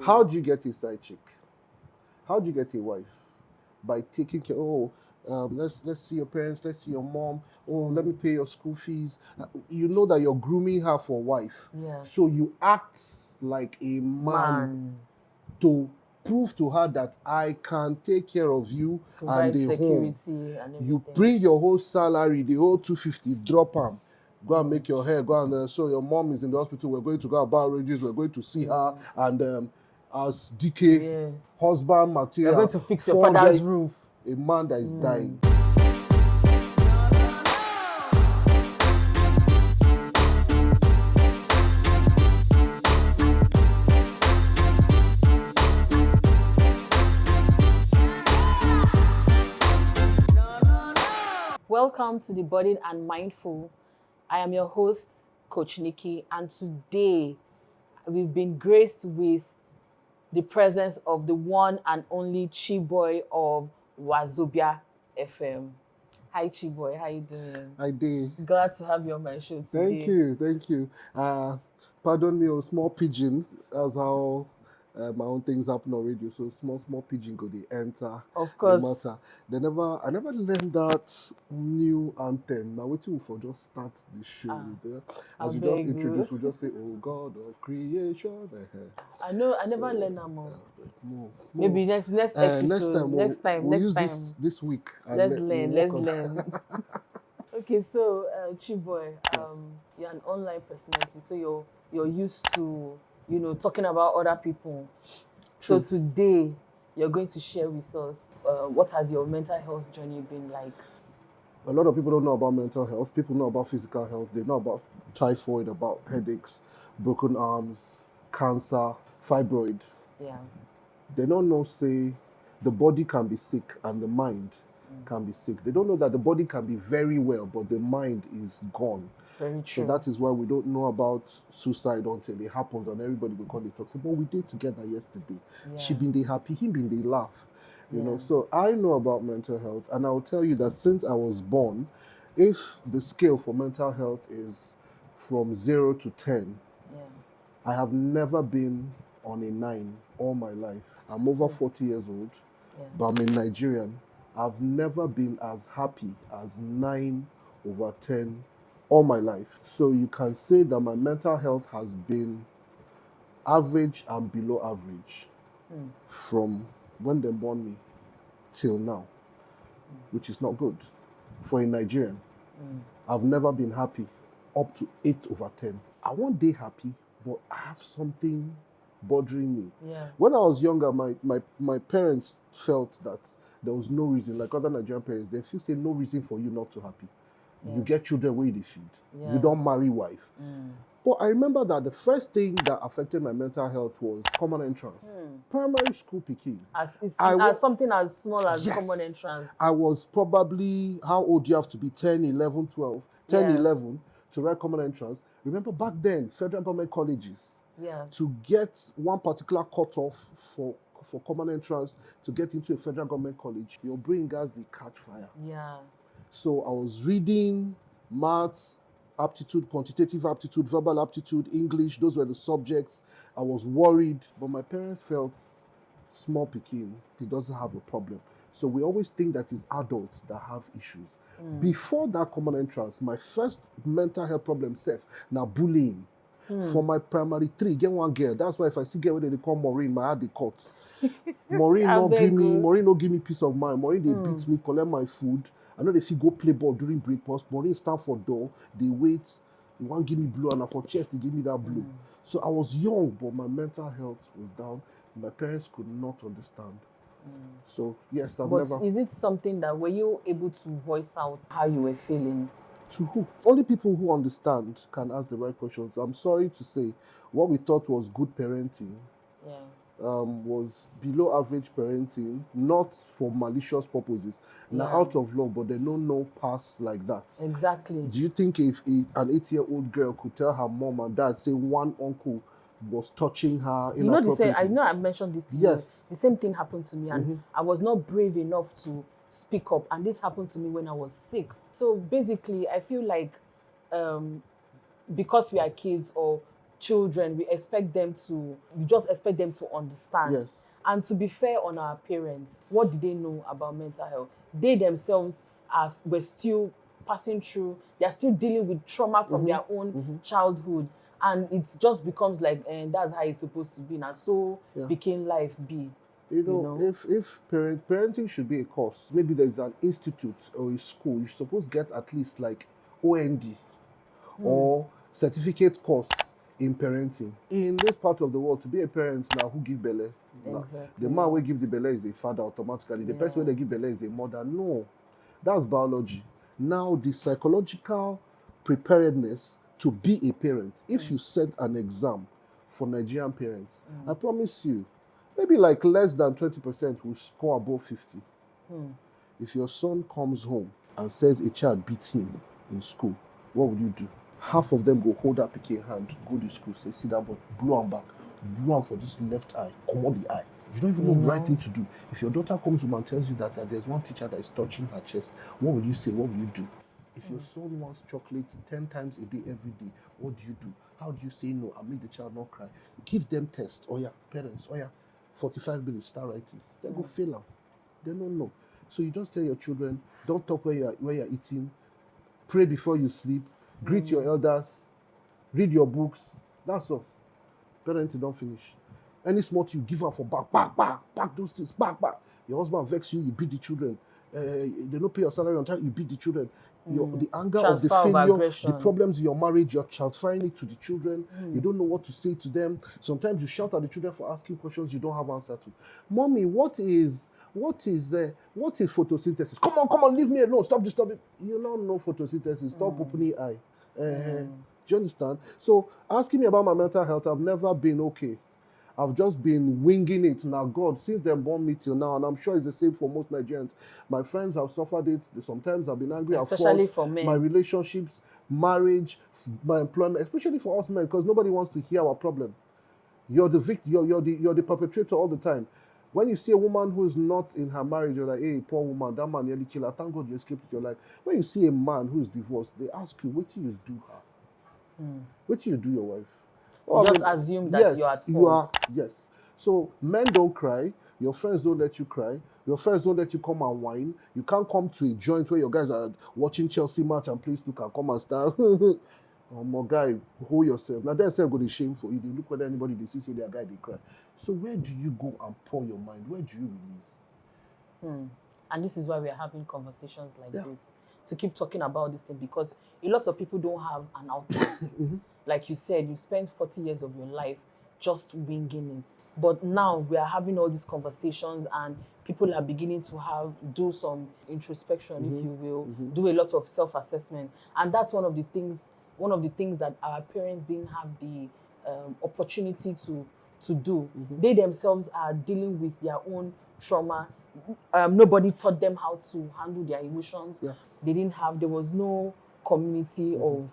How do you get a side chick? How do you get a wife? By taking care. Oh, let's see your parents. Let's see your mom. Oh, let me pay your school fees. You know that you're grooming her for a wife. Yeah. So you act like a man to prove to her that I can take care of you and the home. And you bring your whole salary, the whole 250, drop them. Go and make your hair. Go and so your mom is in the hospital. We're going to go about rages. We're going to see her and as DK husband material. You're going to fix your father's roof. A man that is dying. Welcome to the Bodied and Mindful. I am your host, Coach Nikki, and today we've been graced with the presence of the one and only Chiboy of Wazobia FM. Hi Chiboy, how you doing? I did. Glad to have you on my show today. Thank you. Pardon me, a small pigeon. That's how my own things happen on radio. So small pigeon go they enter. Of course. Matter. I never learned that new anthem. Now waiting for just start the show with it. As you just introduce, we just say, "Oh God of creation." I never learned that more. Maybe next episode. Next time. We'll use this week. Let's learn. Okay, so Chiboy, you're an online personality, so you're used to talking about other people. True. So today you're going to share with us what has your mental health journey been like? A lot of people don't know about mental health. People know about physical health. They know about typhoid, about headaches, broken arms, cancer, fibroid. Yeah. They don't know, say, the body can be sick and the mind can be sick. They don't know that the body can be very well, but the mind is gone. Very true. So that is why we don't know about suicide until it happens and everybody will call it toxic. But we did together yesterday. Yeah. She been the happy, him been the laugh. You know, so I know about mental health, and I will tell you that since I was born, if the scale for mental health is from 0 to 10, I have never been on a 9 all my life. I'm over 40 years old, but I'm a Nigerian. I've never been as happy as 9 over 10 all my life. So you can say that my mental health has been average and below average from when they born me till now, which is not good for a Nigerian. I've never been happy up to 8 over 10. I won't be happy, but I have something bothering me. Yeah. When I was younger, my parents felt that there was no reason, like other Nigerian parents, they still say no reason for you not to happy. You get children where they feed. You don't marry wife. But I remember that the first thing that affected my mental health was common entrance. Primary school picking. As something as small as common entrance. I was probably, how old do you have to be? 10, 11, 12. 10, 11 to write common entrance. Remember back then, federal government colleges, to get one particular cutoff for common entrance to get into a federal government college, your brain gas the catch fire. Yeah. So I was reading maths, aptitude, quantitative aptitude, verbal aptitude, English. Those were the subjects. I was worried, but my parents felt small picking, he doesn't have a problem. So we always think that it's adults that have issues. Before that common entrance, my first mental health problem now bullying. For my primary 3, get one girl. That's why if I see girl where they call Maureen, my heart they cut. Maureen no give me peace of mind. Maureen they beat me, collect my food. I know they see go play ball during breakfast. Maureen stand for door, they wait. They want give me blue, and for chest they give me that blue. So I was young, but my mental health was down. My parents could not understand. So yes, But is it something that were you able to voice out how you were feeling? To who? Only people who understand can ask the right questions. I'm sorry to say, what we thought was good parenting was below average parenting, not for malicious purposes. Now out of love, but they don't know pass like that. Exactly. Do you think if an 8-year-old girl could tell her mom and dad, say one uncle was touching her inappropriately? I know I mentioned this to you. Yes. The same thing happened to me, and I was not brave enough to speak up, and this happened to me when I was 6. So basically, I feel like because we are kids, or children, we just expect them to understand. Yes. And to be fair on our parents, what did they know about mental health? They themselves were still passing through, they're still dealing with trauma from their own childhood. And it just becomes like, and that's how it's supposed to be now. So became life be. You know, if parenting should be a course, maybe there's an institute or a school, you're supposed to get at least like OND or certificate course in parenting. In this part of the world, to be a parent now, who give belly? Exactly. The man who give the belly is a father automatically. The person who they give belly is a mother. No, that's biology. Now the psychological preparedness to be a parent. If you set an exam for Nigerian parents, I promise you, maybe like less than 20% will score above 50. If your son comes home and says a child beat him in school, what would you do? Half of them go hold that pikin hand, go to school, say, see that boy, blow him back, blow him for this left eye, commode the eye. You don't even know the right thing to do. If your daughter comes home and tells you that there's one teacher that is touching her chest, what will you say? What will you do? If your son wants chocolates 10 times a day, every day, what do you do? How do you say no and make the child not cry? Give them tests. Oh yeah, parents, 45 minutes, start writing. They go fail them. They don't know. So you just tell your children, don't talk where you're eating, pray before you sleep, greet your elders, read your books. That's all. Parenting don't finish. Any small thing you give her for back those things, back. Your husband vex you, you beat the children. They don't pay your salary on time, you beat the children. The anger of the failure, the problems in your marriage, you're transferring it to the children. You don't know what to say to them. Sometimes you shout at the children for asking questions you don't have answer to. Mommy, what is photosynthesis? Come on, leave me alone. Stop disturbing. You don't know photosynthesis. Stop opening eye. Do you understand? So asking me about my mental health, I've never been okay. I've just been winging it. Now, God, since they born me till now, and I'm sure it's the same for most Nigerians. My friends have suffered it. Sometimes I've been angry. Especially for men. My relationships, marriage, my employment, especially for us men, because nobody wants to hear our problem. You're the victim. You're the perpetrator all the time. When you see a woman who is not in her marriage, you're like, hey, poor woman, that man nearly killed her. Thank God you escaped with your life. When you see a man who is divorced, they ask you, what do you do her? What do you do your wife? You just assume that you're at fault. Yes. So men don't cry. Your friends don't let you cry. Your friends don't let you come and whine. You can't come to a joint where your guys are watching Chelsea match and please look and come and start. My guy, hold yourself. Now then, go to shame for you. They look whether anybody they see their guy they cry. So where do you go and pour your mind? Where do you release? And this is why we are having conversations like this, to keep talking about this thing, because a lot of people don't have an outlet. Like you said, you spent 40 years of your life just winging it. But now we are having all these conversations and people are beginning to do some introspection, if you will, do a lot of self-assessment. And that's one of the things that our parents didn't have the opportunity to do. They themselves are dealing with their own trauma. Nobody taught them how to handle their emotions. There was no community of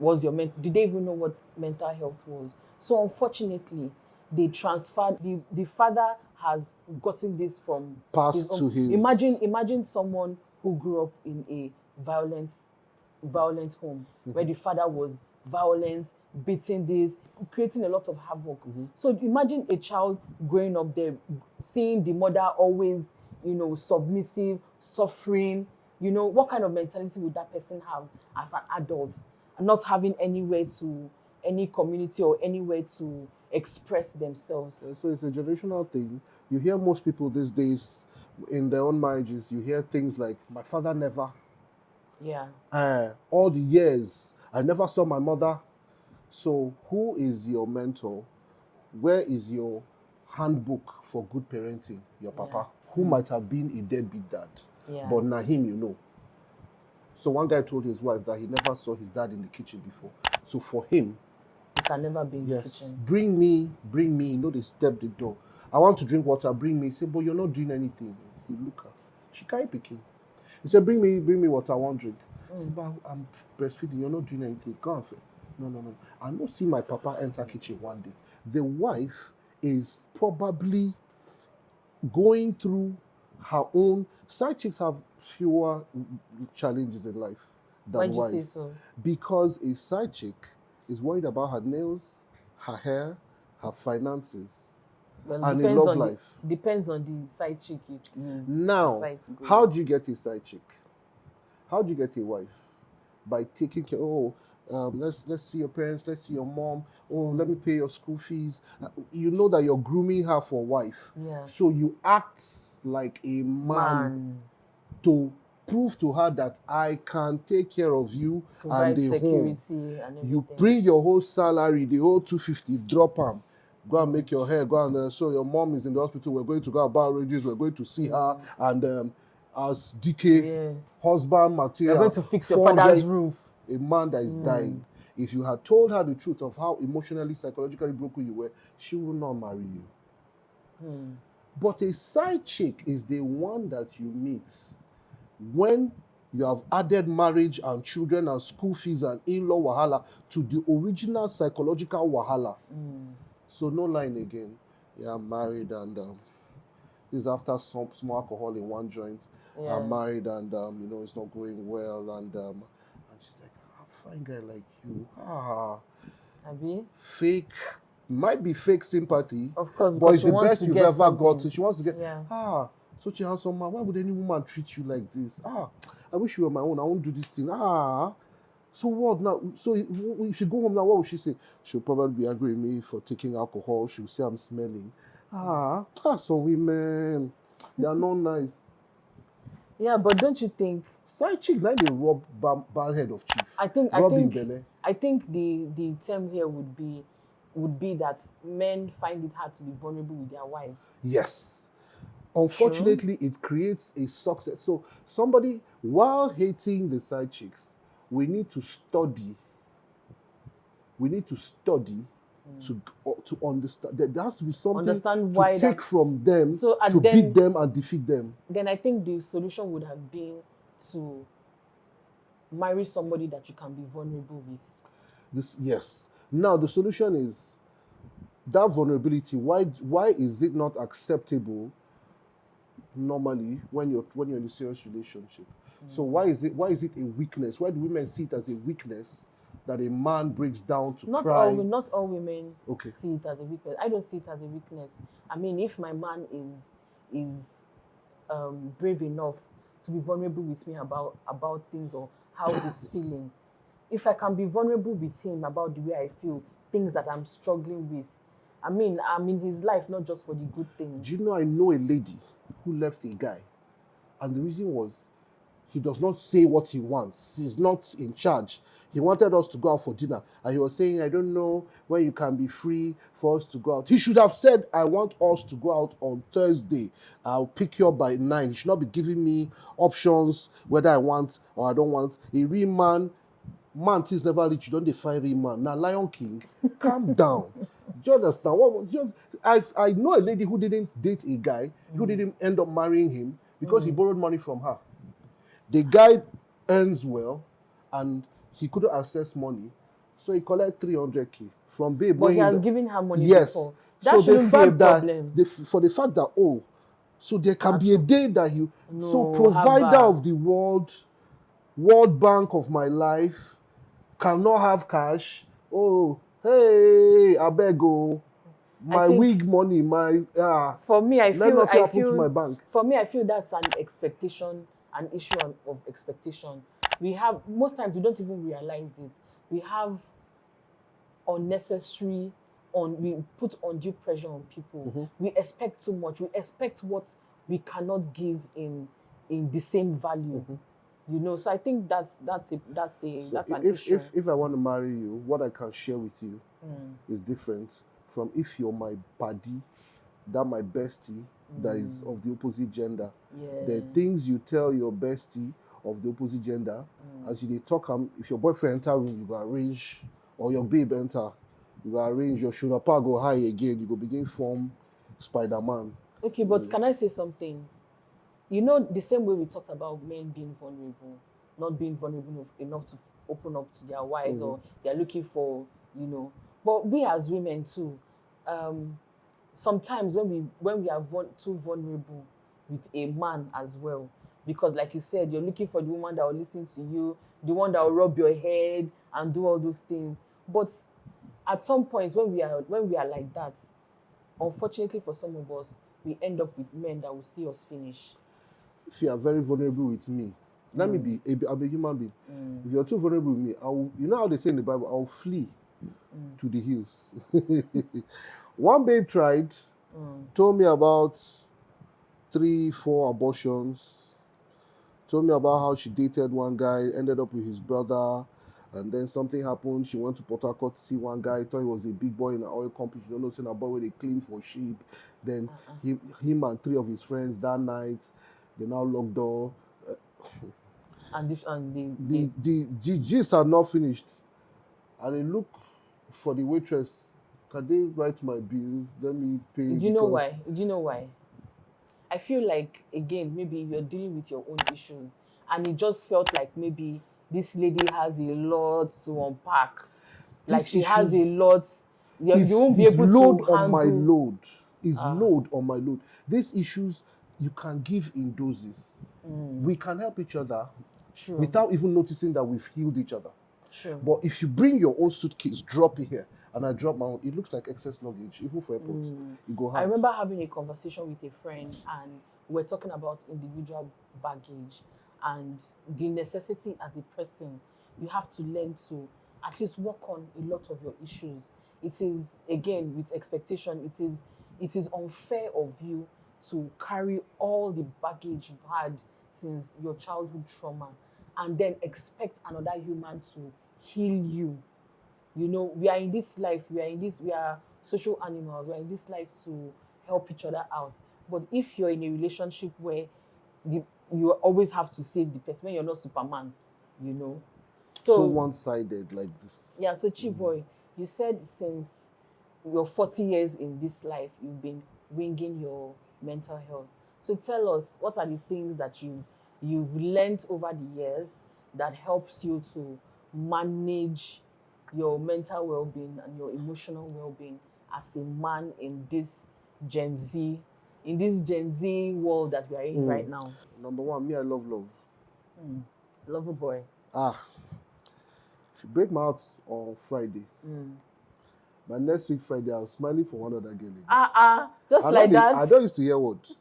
did they even know what mental health was? So unfortunately, they transferred, the father has gotten this from past to his. Imagine someone who grew up in a violent home, where the father was violent, beating this, creating a lot of havoc. So imagine a child growing up there, seeing the mother always, submissive, suffering. What kind of mentality would that person have as an adult, not having any community or anywhere to express themselves? So it's a generational thing. You hear most people these days in their own marriages, you hear things like, my father never. All the years, I never saw my mother. So who is your mentor? Where is your handbook for good parenting? Your papa, who might have been a deadbeat dad, but now him, So one guy told his wife that he never saw his dad in the kitchen before. So for him, he can never be in the kitchen. Bring me, they step the door. I want to drink water, bring me. He said, but you're not doing anything. He look at her. She carried Peking. He said, bring me water, I want drink. He said, but I'm breastfeeding, you're not doing anything. Go on, no. I don't see my papa enter kitchen one day. The wife is probably going through her own. Side chicks have fewer challenges in life than wives. Why do you say so? Because a side chick is worried about her nails, her hair, her finances, Well, and a love life. Depends on the side chick you Now, decide to go how with. do you get a side chick? How do you get a wife? By taking care. Oh, let's see your parents. Let's see your mom. Oh, let me pay your school fees. You know that you're grooming her for wife. Yeah. So you act like a man to prove to her that I can take care of you Provide and the security home. and everything. You bring your whole salary, the whole 250, drop them. Go and make your hair. Go and so your mom is in the hospital. We're going to go about ranges. We're going to see her and as DK husband material. We're going to fix your father's roof. A man that is dying. If you had told her the truth of how emotionally, psychologically broken you were, she will not marry you. But a side chick is the one that you meet when you have added marriage and children and school fees and in-law wahala to the original psychological wahala. So no line again. Yeah, I'm married and this is after some small alcohol in one joint. Yeah. I'm married and it's not going well and she's like, fine guy like you. Abi? Fake, might be fake sympathy. Of course, but it's the best you've ever something. gotten. She wants to get such a handsome man. Why would any woman treat you like this? I wish you were my own. I won't do this thing. So what now? So if she go home now, what will she say? She'll probably be angry with me for taking alcohol. She'll say I'm smelling. Some women, they are not nice. Yeah, but don't you think side chick like they rob bad head of chief? I think the term here would be that men find it hard to be vulnerable with their wives. Yes. Unfortunately, it creates a success. So somebody, while hating the side chicks, we need to study. To understand. There has to be something to take from them to beat them and defeat them. Then I think the solution would have been to marry somebody that you can be vulnerable with. Yes. Now the solution is that vulnerability. Why is it not acceptable normally when you're in a serious relationship? So why is it a weakness? Why do women see it as a weakness that a man breaks down to cry? Not all women see it as a weakness. I don't see it as a weakness. I mean, if my man is brave enough to be vulnerable with me about things or how he's feeling, if I can be vulnerable with him about the way I feel, things that I'm struggling with, I mean, I'm in his life not just for the good things. Do you know I know a lady who left a guy, and the reason was he does not say what he wants. He's not in charge. He wanted us to go out for dinner, and he was saying, I don't know when you can be free for us to go out. He should have said, I want us to go out on Thursday. I'll pick you up by 9. He should not be giving me options whether I want or I don't want. A real man things never reach. You don't define real man. Now, Lion King, calm down. Do you understand? I know a lady who didn't date a guy, who didn't end up marrying him because he borrowed money from her. The guy earns well, and he couldn't access money, so he collected 300K from babe. But he has given her money before. That shouldn't be a problem. For the fact that so there can be a day that provider of the world bank of my life, cannot have cash. Hey, I beg my wig money, For me, I feel to my bank. For me, I feel that's an expectation. An issue of expectation. Most times we don't even realize it. We have we put undue pressure on people. We expect too much. We expect what we cannot give in the same value. So I think that's an issue. If I want to marry you, what I can share with you is different from if you're my buddy, that my bestie, that is of the opposite gender. The things you tell your bestie of the opposite gender, as you talk, if your boyfriend enter room, you go arrange, or your babe enter, you go arrange, your shoulder part go high again, you go begin form Spider-Man. Okay, but can I say something? The same way we talked about men being vulnerable, not being vulnerable enough to open up to their wives, or they're looking for, but we as women too, sometimes when we are too vulnerable with a man as well, because like you said, you're looking for the woman that will listen to you, the one that will rub your head and do all those things. But at some point when we are like that, unfortunately for some of us, we end up with men that will see us finish. If you are very vulnerable with me, let me be. I'm a human being. If you're too vulnerable with me, you know how they say in the Bible, I'll flee to the hills. One babe tried, told me about 3-4 abortions, told me about how she dated one guy, ended up with his brother, and then something happened. She went to Port Harcourt to see one guy, thought he was a big boy in an oil company. She don't know, saying a boy where they clean for sheep. Then him and 3 of his friends that night, they now locked door. And The gist had not finished. And they look for the waitress. Can they write my bill? Let me pay. Do you know why? Do you know why? I feel like, again, maybe you're dealing with your own issues, and it just felt like maybe this lady has a lot to unpack. Like she has a lot. You won't be able load to on handle. my load. Is load on my load. These issues you can give in doses. We can help each other without even noticing that we've healed each other. True. But if you bring your own suitcase, drop it here, and I drop my own, it looks like excess luggage, even for airports. You go hard. I remember having a conversation with a friend, and we're talking about individual baggage and the necessity as a person. You have to learn to at least work on a lot of your issues. It is, again, with expectation, it is unfair of you to carry all the baggage you've had since your childhood trauma and then expect another human to heal you. You know, we are in this life, we are social animals, we are in this life to help each other out. But if you're in a relationship where you always have to save the person, when you're not Superman, you know. So one-sided like this. Yeah, so Chiboy, you said since you're 40 years in this life, you've been winging your mental health. So tell us, what are the things that you've learned over the years that helps you to manage your mental well-being and your emotional well-being as a man in this Gen Z world that we are in right now? Number one, me, I love love. Lover boy. If you break my heart on Friday, by next week Friday, I'm smiling for one other girl again. Just like that. I don't used to hear words.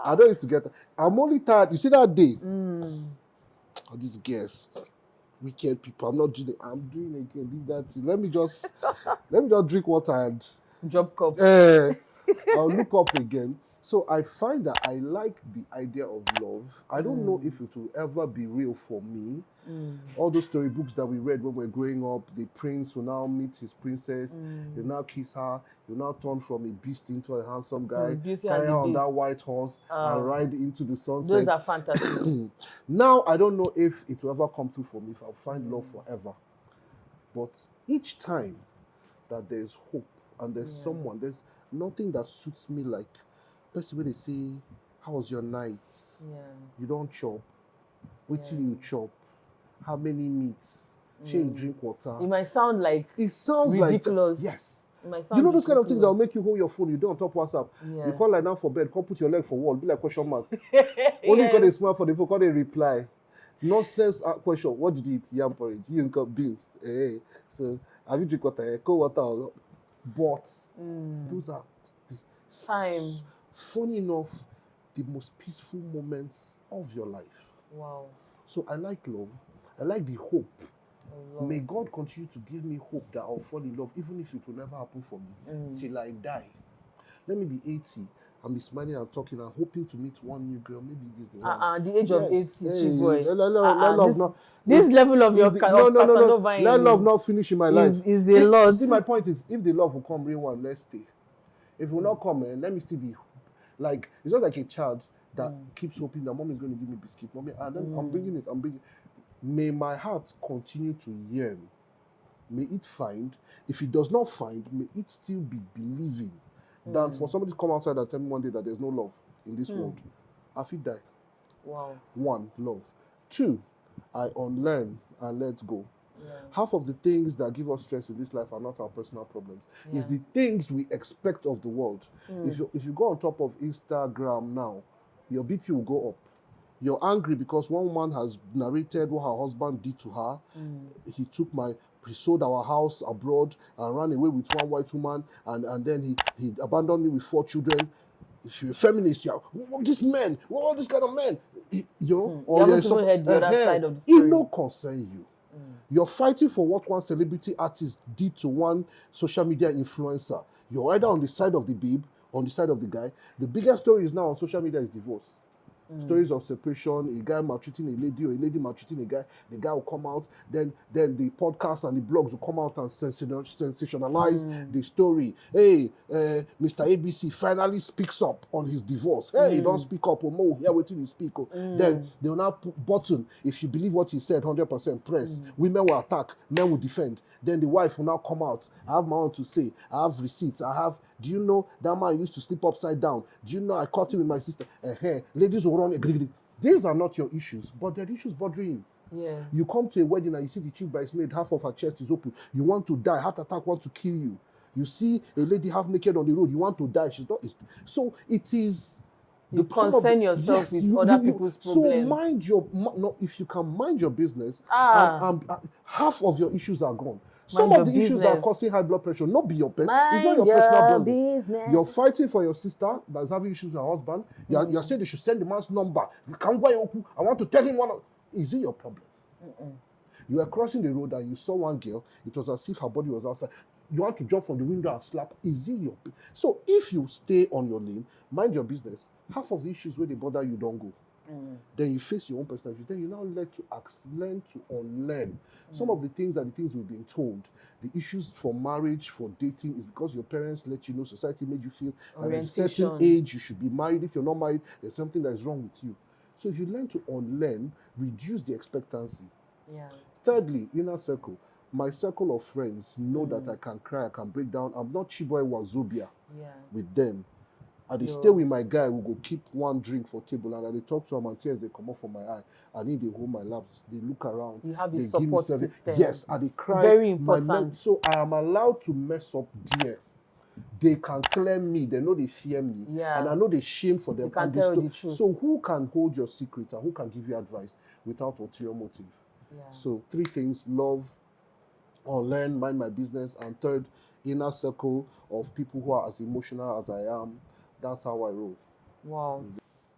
I don't used to get. I'm only tired. You see that day? Oh, these girls, wicked people. I'm not doing it. I'm doing it again. Leave that thing. Let me just drink water and drop cup. I'll look up again. So I find that I like the idea of love. I don't know if it will ever be real for me. All those storybooks that we read when we were growing up, the prince will now meet his princess, he'll now kiss her, he'll now turn from a beast into a handsome guy, carry her on that white horse and ride into the sunset. Those are fantastic. Now, I don't know if it will ever come through for me, if I'll find love forever. But each time that there's hope and there's someone, there's nothing that suits me like, person when they say, how was your night? You don't chop. Wait till you chop. How many meats? Shall you drink water? It might sound like ridiculous. Yes. It might sound you know those ridiculous. kind of things that will make you hold your phone. You do on top WhatsApp. You can't lie down for bed. Can't put your leg for wall. Be like question mark. Only because they smile for the phone. Can't they reply? Nonsense question. What did you eat? Yam porridge. You got beans. Hey. So have you drink water? Cold water. But those are the time. Funny enough, the most peaceful moments of your life. Wow. So I like love. I like the hope. May God continue to give me hope that I'll fall in love, even if it will never happen for me, till I die. Let me be 80 and be smiling and talking and hoping to meet one new girl. Maybe this is the one. The age of 80, Chiboy. This level of your no. Let love not finish in my life. Is a lot. See, my point is, if the love will come, real one, let's stay. If it will not come, let me still be like, it's not like a child that keeps hoping that mom is going to give me biscuit. Mommy, and then I'm bringing it. May my heart continue to yearn. May it find. If it does not find, may it still be believing. Than for somebody to come outside and tell me one day that there's no love in this world. I feel die. Wow. 1, love. 2, I unlearn and let go. Half of the things that give us stress in this life are not our personal problems. It's the things we expect of the world. If you go on top of Instagram now, your BP will go up. You're angry because one woman has narrated what her husband did to her. He took my he sold our house abroad and ran away with one white woman, and then he abandoned me with 4 children. If you're a feminist, you're this men, all this kind of men, You haven't even heard the other side of the it story. no concern you. You're fighting for what one celebrity artist did to one social media influencer. You're either on the side of the babe, on the side of the guy. The biggest story is now on social media is divorce. Stories of separation, a guy maltreating a lady or a lady maltreating a guy. The guy will come out, then the podcast and the blogs will come out and sensationalize the story. Hey, Mr. ABC finally speaks up on his divorce. Hey, don't speak up, or more, hear what he speak. Then they will now put button, if you believe what he said, 100% press. Women will attack, men will defend. Then the wife will now come out. I have my own to say. I have receipts. Do you know that man used to sleep upside down? Do you know I caught him with my sister? Ladies will run. These are not your issues, but they're issues bothering you. Yeah. You come to a wedding and you see the chief bridesmaid, half of her chest is open. You want to die. Heart attack want to kill you. You see a lady half naked on the road. You want to die. She's not. So it is. You concern yourself with other people's problems. So mind your. No, if you can mind your business, and half of your issues are gone. Some of the issues that are causing high blood pressure, not be your pet. It's not your personal business. You're fighting for your sister that's having issues with her husband. You're saying they should send the man's number. I want to tell him one. Is it your problem? You were crossing the road and you saw one girl. It was as if her body was outside. You want to jump from the window and slap. Is it your? So if you stay on your lane, mind your business. Half of the issues where they bother you don't go. Then you face your own personal issues. Then you now learn to unlearn. Some of the things we've been told. The issues for marriage, for dating, is because your parents let you know, society made you feel at a certain age you should be married. If you're not married, there's something that is wrong with you. So if you learn to unlearn, reduce the expectancy. Yeah. Thirdly, inner circle. My circle of friends know that I can cry, I can break down. I'm not Chiboy of Wazobia with them. I stay with my guy, we go keep one drink for table, and I talk to him and tears they come off from my eye. I need to hold my laps. They look around. You have a support system. Yes, and they cry. Very important. So I am allowed to mess up there. They can claim me. They know they fear me. Yeah. And I know they shame for them. You can tell the truth. So who can hold your secret and who can give you advice without ulterior motive? Yeah. So 3 things: love, unlearn, mind my business, and third, inner circle of people who are as emotional as I am. That's how I roll. Wow.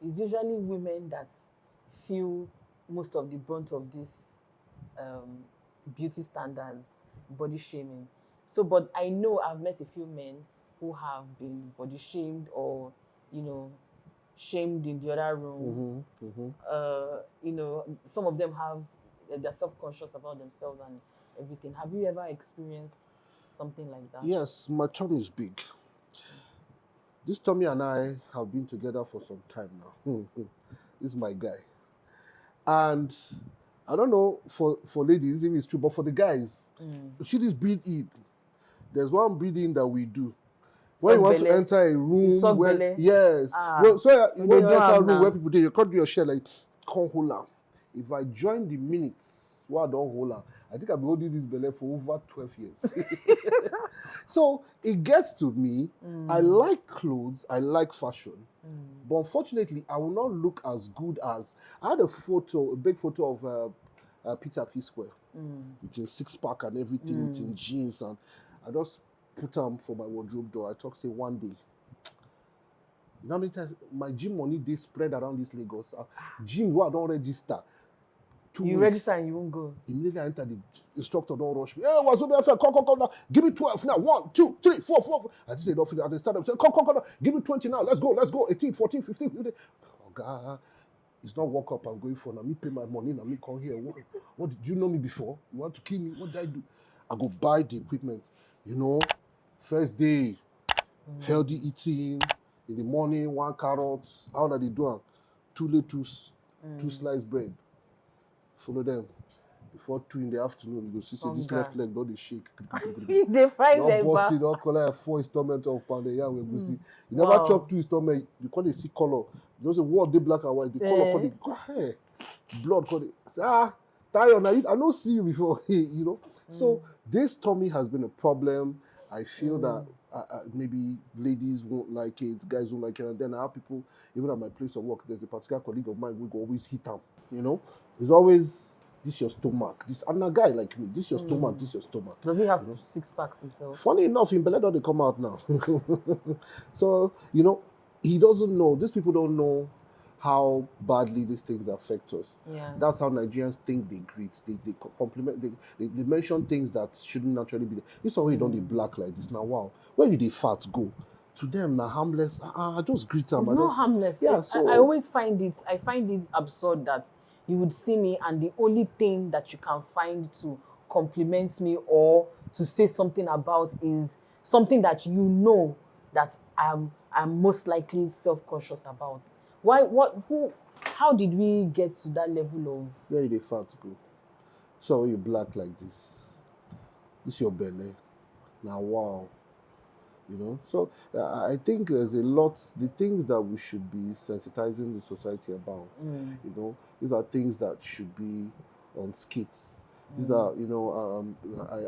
It's usually women that feel most of the brunt of this beauty standards, body shaming. So, but I know I've met a few men who have been body shamed or, shamed in the other room. Some of them they're self-conscious about themselves and everything. Have you ever experienced something like that? Yes, my tongue is big. This Tommy and I have been together for some time now. This is my guy. And I don't know for ladies if it's true, but for the guys, see this breed in. There's one breeding that we do. When you want to enter a room where when you enter a room where people do, you can't do your share like can't hold on. If I join the minutes, I don't hold on. I think I've been holding this belly for over 12 years. So it gets to me. I like clothes. I like fashion. But unfortunately, I will not look as good as... I had a big photo of Peter P. Square. With a 6-pack and everything, with in jeans. And I just put them for my wardrobe door. I talk, say, one day. You know how many times my gym money, they spread around this Lagos. Gym where I don't register. You register and you won't go. Immediately I enter, the instructor don't rush me. Hey, Wazobia FM, come now. Give me 12 now. 1, 2, 3, 4, 4. I just say, don't feel it. As I start up, say, come now. Give me 20 now. Let's go. 18, 14, 15. 15. Oh, God. It's not walk up and going for now. Me pay my money now. Me come here. What did you know me before? You want to kill me? What did I do? I go buy the equipment. First day, healthy eating. In the morning, 1 carrot. How are they doing? 2 lettuce, 2 sliced bread. Follow them. Before 2 in the afternoon, you go see this left leg, don't they shake. They find them. Don't bust it, don't call it 4 installments of pounded yam. You see. You never chop 2 installments, you call it see color. You say, what they black and white, the color call it, hey, blood call it. Say, Tayo, I don't see you before, So this Tommy has been a problem. I feel that maybe ladies won't like it, guys won't like it, and then I have people, even at my place of work, there's a particular colleague of mine who go always hit them, It's always, this your stomach. This and a guy like me, this your stomach, this your stomach. Does he have 6 packs himself? Funny enough, in Bele they come out now. So, he doesn't know, these people don't know how badly these things affect us. Yeah. That's how Nigerians think they greet. They compliment, they mention things that shouldn't naturally be there. This one way you don't be black like this. Now, wow, where did they fat go? To them, now harmless. I just greet them. It's not harmless. Yeah, so I always find it absurd that you would see me and the only thing that you can find to compliment me or to say something about is something that you know that I'm most likely self-conscious about. How did we get to that level of where did they fat go? So when you black like this your belly. Now wow. So I think there's a lot, the things that we should be sensitizing the society about, these are things that should be on skits. These are,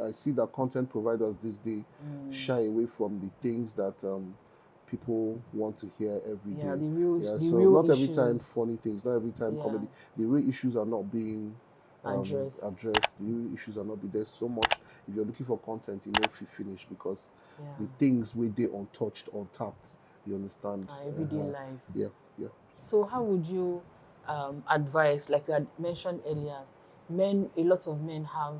I see that content providers this day shy away from the things that people want to hear every day. The so real not issues. Every time funny things, not every time comedy. The real issues are not being addressed. The real issues are not being, there's so much. If you're looking for content, if you finish because the things where they untouched, untapped, you understand? Everyday life. Yeah. So how would you advise, like we had mentioned earlier, a lot of men have,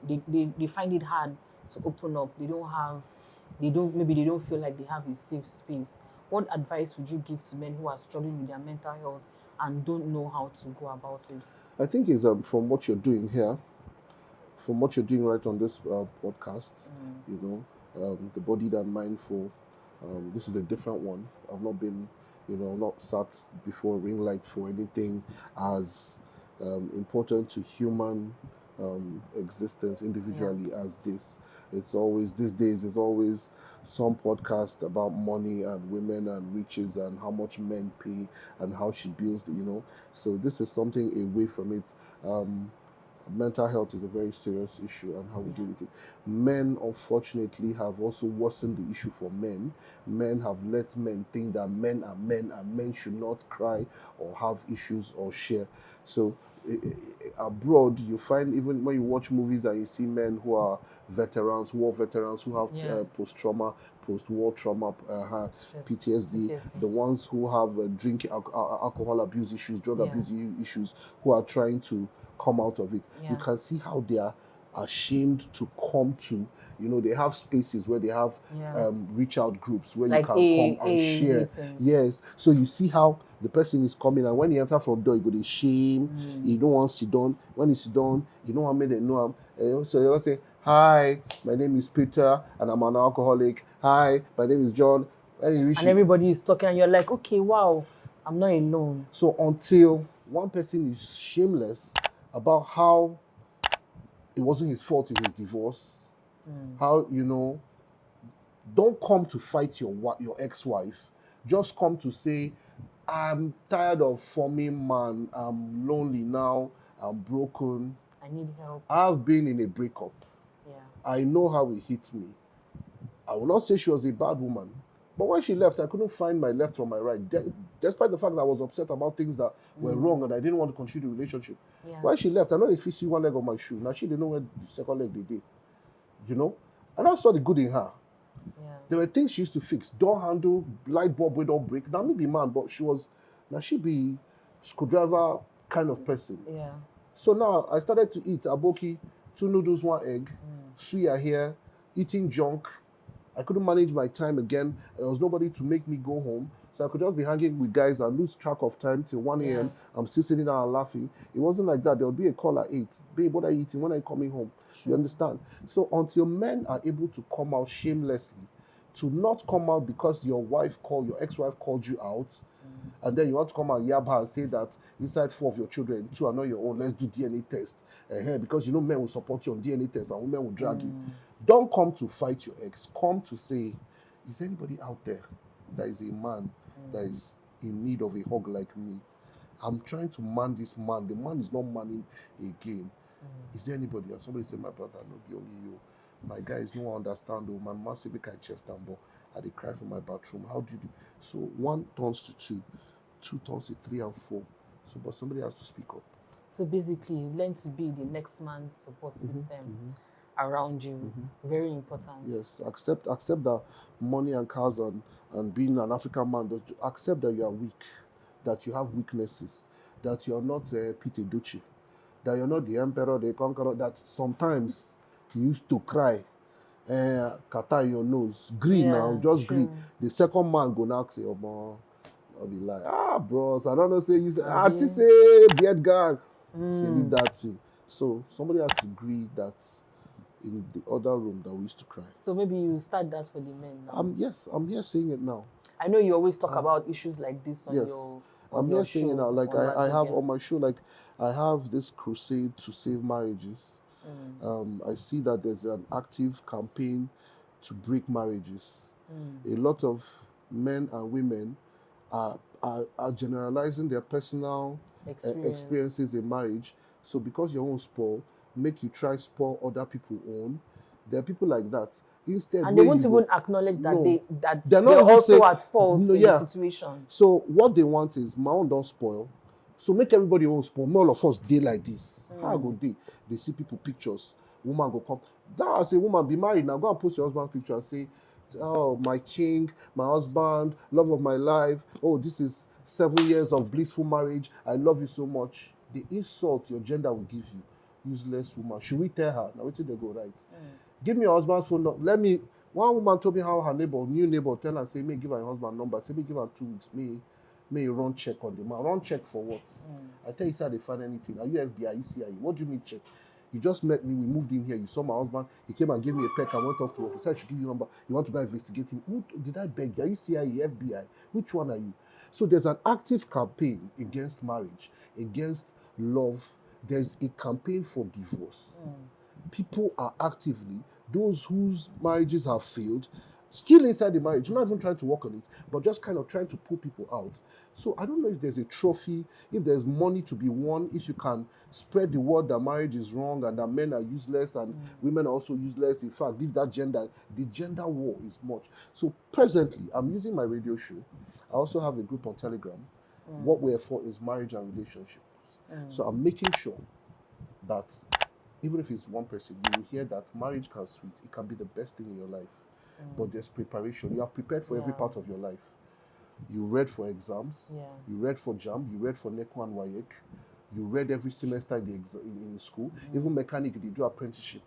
they find it hard to open up. Maybe they don't feel like they have a safe space. What advice would you give to men who are struggling with their mental health and don't know how to go about it? I think it's from what you're doing here, from what you're doing right on this podcast, the body and mindful. This is a different one. I've not been, not sat before a ring light for anything as important to human existence individually as this. It's always, these days, it's always some podcast about money and women and riches and how much men pay and how she builds So this is something away from it. Mental health is a very serious issue and how we deal with it. Men, unfortunately, have also worsened the issue for men. Men have let men think that men are men and men should not cry or have issues or share. So abroad, you find even when you watch movies and you see men who are veterans, war veterans, who have post-trauma, post-war trauma, PTSD, the ones who have drinking, alcohol abuse issues, drug abuse issues, who are trying to come out of it. You can see how they are ashamed to come to, they have spaces where they have reach out groups where like you can come and share. Meetings. Yes. So you see how the person is coming, and when he enter from door, he go to shame. He don't want to sit down. When he sit down, you don't want me to know him. So they will say, "Hi, my name is Peter, and I'm an alcoholic. Hi, my name is John." And everybody is talking, and you're like, okay, wow, I'm not alone. So until one person is shameless about how it wasn't his fault in his divorce, how, don't come to fight your ex-wife, just come to say, I'm tired of forming man, I'm lonely now, I'm broken, I need help. I've been in a breakup. I know how it hit me. I will not say she was a bad woman, but when she left, I couldn't find my left from my right, despite the fact that I was upset about things that were wrong and I didn't want to continue the relationship. When she left, I know they fixed one leg of my shoe. Now she didn't know where the second leg they did. And I saw the good in her. There were things she used to fix. Door handle, light bulb with don't break. Now me be man, but she be screwdriver kind of person. So now I started to eat aboki, 2 noodles, 1 egg, suya here, eating junk. I couldn't manage my time again. There was nobody to make me go home. So I could just be hanging with guys and lose track of time till 1 a.m. I'm still sitting down and laughing. It wasn't like that. There would be a call at 8. Babe, what are you eating? When are you coming home? You understand? So until men are able to come out shamelessly, to not come out because your ex-wife called you out, and then you want to come and yab her and say that inside 4 of your children, 2 are not your own, let's do DNA test. Because men will support you on DNA test and women will drag you. Don't come to fight your ex. Come to say, is there anybody out there that is a man that is in need of a hug like me? I'm trying to man this man. The man is not manning again. Is there anybody? And somebody said, my brother, no, be only you. My guys no understand. Oh, my man say make I chest and but I dey cry for my bathroom. How do you do? So 1 turns to 2, 2 turns to 3 and 4. So, but somebody has to speak up. So basically, learn to be the next man's support system around you. Very important. Yes, accept that money and cars and being an African man, accept that you are weak, that you have weaknesses, that you are not Pete Ducci, that you're not the emperor, the conqueror, that sometimes you used to cry, kata your nose, green now, just green. The second man go now say, oh, I'll be like, bros, I don't know, say you say, say beard gang. Say leave that thing. So somebody has to agree that in the other room that we used to cry. So maybe you start that for the men now. Yes, I'm here saying it now. I know you always talk about issues like this on yes, your I'm here saying it now. Like I have again. on my show, like I have this crusade to save marriages. I see that there's an active campaign to break marriages. A lot of men and women are generalizing their personal experiences in marriage. So because your own spoil, make you try spoil other people's own. There are people like that. Instead, and they won't even acknowledge that they're also at fault in the situation. So what they want is my own don't spoil. So make everybody own spoil. All of us day like this. How go day? They see people pictures. Woman go come. That as a woman be married now. Go and post your husband's picture and say, oh, my king, my husband, love of my life. Oh, this is 7 years of blissful marriage. I love you so much. The insult your gender will give you. Useless woman. Should we tell her? Now wait till they go right. Give me your husband's phone number. One woman told me how her new neighbor, tell her, say, may give her husband number. Say, may give her 2 weeks. May run check on the man. Run check for what? I tell you, sir, they find anything. Are you FBI? Are you CIA? What do you mean check? You just met me. We moved in here. You saw my husband. He came and gave me a peck. I went off to work. He said, I should give you a number. You want to go investigate him? Who did I beg you? Are you CIA, FBI? Which one are you? So there's an active campaign against marriage, against love. There's a campaign for divorce. People are actively, those whose marriages have failed, still inside the marriage, not even trying to work on it, but just kind of trying to pull people out. So I don't know if there's a trophy, if there's money to be won, if you can spread the word that marriage is wrong and that men are useless and women are also useless. In fact, leave that gender. The gender war is much. So presently, I'm using my radio show. I also have a group on Telegram. What we're for is marriage and relationships. So I'm making sure that even if it's one person, you will hear that marriage can sweet. It can be the best thing in your life. But there's preparation. You have prepared for every part of your life. You read for exams. You read for JAM. You read for NECO and WAEC. You read every semester in school. Even mechanic, they do apprenticeship.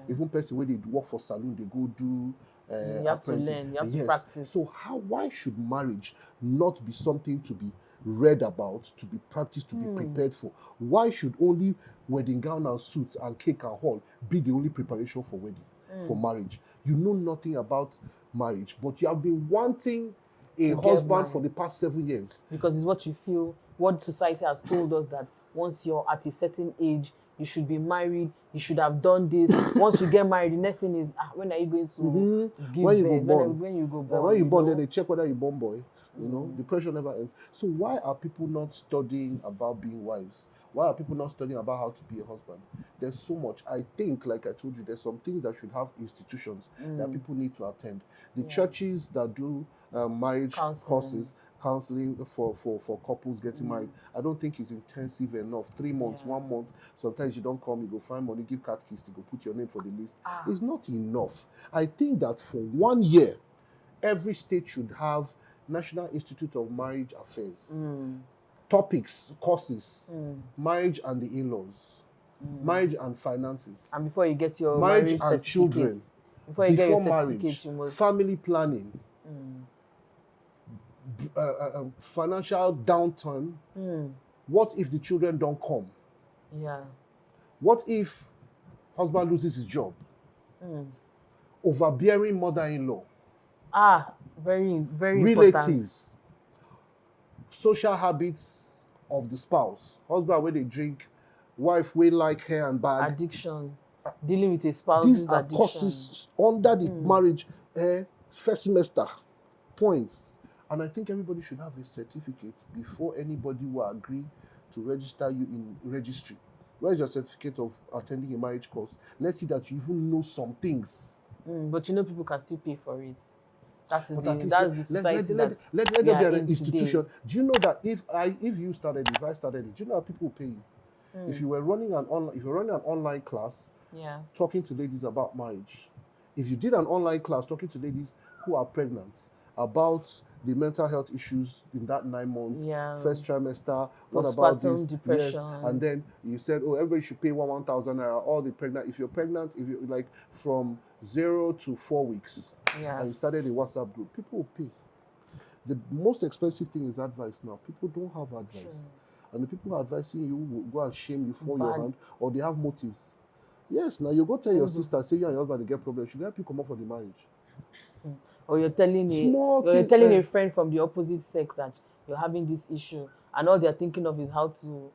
Even person where they work for saloon, they go do you have to learn. You have to practice. So why should marriage not be something to be read about, to be practiced, to be prepared for? Why should only wedding gown and suit and cake and hall be the only preparation for wedding, for marriage? You know nothing about marriage, but you have been wanting a husband for the past 7 years. Because it's what you feel, what society has told us, that once you're at a certain age, you should be married, you should have done this. Once you get married, the next thing is, when are you going to give when you birth? go born. When you go born. When you born, then they check whether you born boy. You know, the pressure never ends. So why are people not studying about being wives? Why are people not studying about how to be a husband? There's so much. I think, like I told you, there's some things that should have institutions that people need to attend. The churches that do marriage courses, counseling for couples getting married, I don't think it's intensive enough. 3 months, 1 month. Sometimes you don't come, you go find money, give cat keys to go put your name for the list. It's not enough. I think that for 1 year, every state should have National Institute of Marriage Affairs. Topics, courses, marriage and the in-laws, marriage and finances. And before you get your marriage and children, before you get your marriage, you must... family planning, financial downturn. What if the children don't come? What if husband loses his job? Overbearing mother-in-law. Very, very relatives, important. Social habits of the spouse, husband where they drink, wife way like hair and bag, addiction, dealing with a spouse. These are courses under the marriage first semester points, and I think everybody should have a certificate before anybody will agree to register you in registry. Where is your certificate of attending a marriage course? Let's see that you even know some things. But you know people can still pay for it. That's the society let there be an institution. Today. Do you know that if I started it, do you know how people will pay you? If you're running an online class, talking to ladies about marriage, if you did an online class talking to ladies who are pregnant about the mental health issues in that 9 months, first trimester, what about this? Depression. Yes, and then you said, oh, everybody should pay 1,000 naira. All the pregnant, if you're pregnant, if you like from 0 to 4 weeks, and you started a WhatsApp group, people will pay. The most expensive thing is advice now. People don't have advice. And the people who are advising you will go and shame you for your hand, or they have motives. Yes, now you go tell your sister, say you and your husband they get problems, she help you come up for the marriage. Or you're telling a friend from the opposite sex that you're having this issue, and all they're thinking of is how to,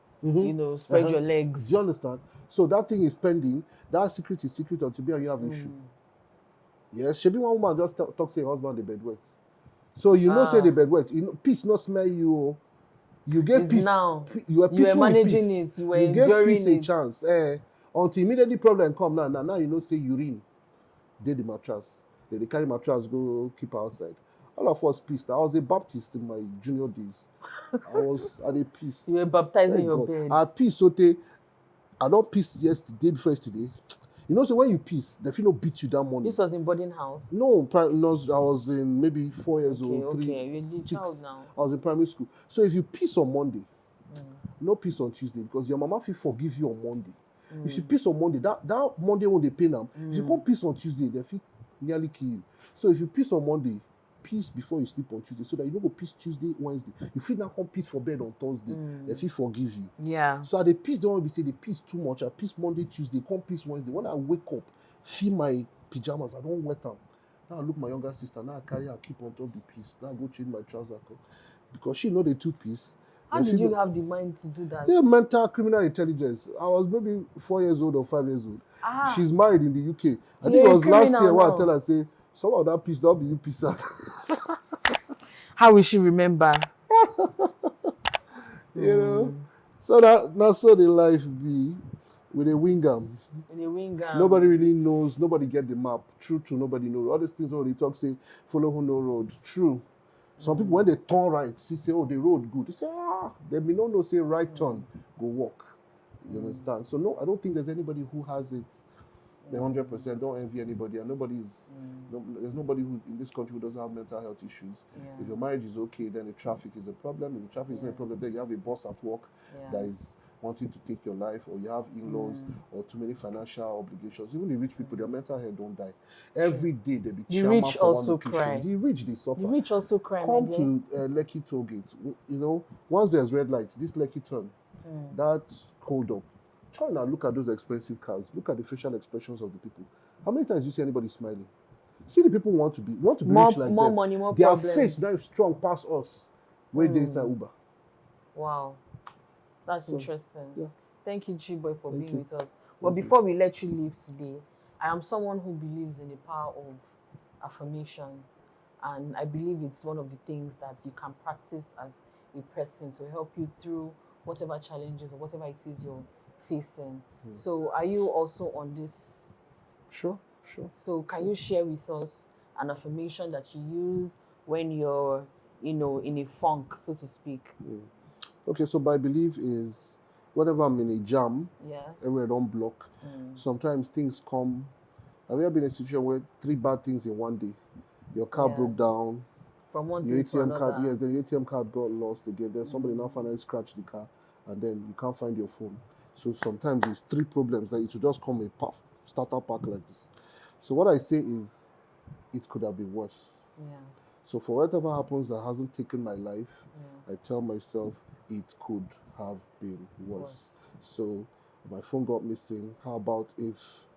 spread your legs. Do you understand? So that thing is pending. That secret is secret until you have issue. Yes, should be one woman just talk say husband the bed wet. So say the bed wet. Peace not smell you. You get peace. Now you are managing it. You were enduring peace a chance. Until immediately problem come now say urine. They the mattress. They carry mattress go keep outside. All of us pissed. I was a Baptist in my junior days. I was at a peace. You were baptizing your bed. I pissed I don't piss yesterday before yesterday. So when you piss, they feel no beat you that morning. This was in boarding house? No, I was in maybe 4 years old, 3, you're a 6. Child now. I was in primary school. So if you piss on Monday, no piss on Tuesday, because your mama will forgive you on Monday. If you piss on Monday, that Monday won't they pay them. If you can't piss on Tuesday, they will nearly kill you. So if you piss on Monday, piss before you sleep on Tuesday, so that you don't go piss Tuesday, Wednesday. You feel now come piss for bed on Thursday. They feel forgive you. Yeah. So they piss, don't want to be say they piss too much. I piss Monday, Tuesday, come piss Wednesday. When I wake up, feel my pajamas, I don't wet them. Now I look my younger sister, now I carry her, keep on top the piece. Now I go change my trousers. Because she know the two piece. How did you have the mind to do that? Yeah, mental criminal intelligence. I was maybe 4 years old or 5 years old. She's married in the UK. I think it was last year when I tell her, say, some of that piece, that'll be you piece out. How will she remember? So that's so the life be with a wingam. Nobody really knows, nobody get the map. True, nobody knows. All these things when they talk, say, follow who know road. True. Some people, when they turn right, say, oh, the road good. They say, they may not know, say, right turn, go walk. You understand? So, no, I don't think there's anybody who has it 100%. Don't envy anybody. And there's nobody who in this country who doesn't have mental health issues. If your marriage is okay, then the traffic is a problem. If the traffic is not a problem, then you have a boss at work that is wanting to take your life, or you have in-laws or too many financial obligations. Even the rich people, their mental health don't die. Every day they be chairman for one location. The rich, they suffer. The rich also cry. Come to Lekki toll gates. Once there's red lights, this Lekki turn, that hold up. Turn and look at those expensive cars. Look at the facial expressions of the people. How many times do you see anybody smiling? See the people want to be more, rich like them. More money, more their problems. face very strong past us. Where they inside Uber. Wow. That's interesting. Yeah. Thank you, Chiboy, for being with us. But before we let you leave today, I am someone who believes in the power of affirmation. And I believe it's one of the things that you can practice as a person to help you through whatever challenges or whatever it is you're facing. So are you also on this? Sure. So can you share with us an affirmation that you use when you're, in a funk, so to speak? Okay, so my belief is whenever I'm in a jam, everywhere don't block, sometimes things come. Have you ever been in a situation where 3 bad things in one day? Your car broke down. From one your thing to ATM card, another. the ATM card got lost again. Then somebody now finally scratched the car, and then you can't find your phone. So sometimes it's 3 problems that it will just come a puff, starter pack like this. So what I say is, it could have been worse. So for whatever happens that hasn't taken my life, I tell myself it could have been worse. So my phone got missing. How about if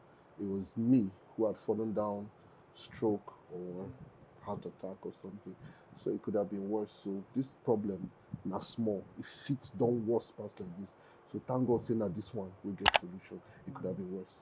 it was me who had fallen down, stroke or heart attack or something? So it could have been worse. So this problem, not small. If it don't worse past like this, so thank God saying that this one will get solution. It could have been worse.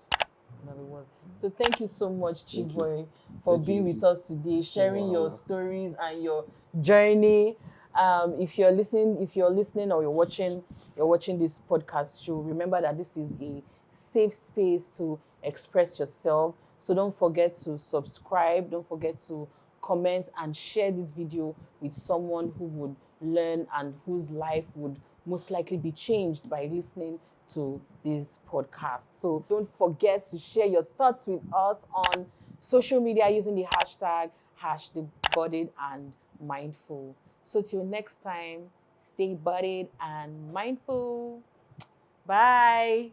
So thank you so much, Chiboy, for being with us today, sharing your stories and your journey. If you're listening or you're watching this podcast show, remember that this is a safe space to express yourself. So don't forget to subscribe, don't forget to comment and share this video with someone who would learn and whose life would most likely be changed by listening to this podcast. So don't forget to share your thoughts with us on social media using the hashtag #TheBodiedAndMindful. So till next time, stay budded and mindful. Bye.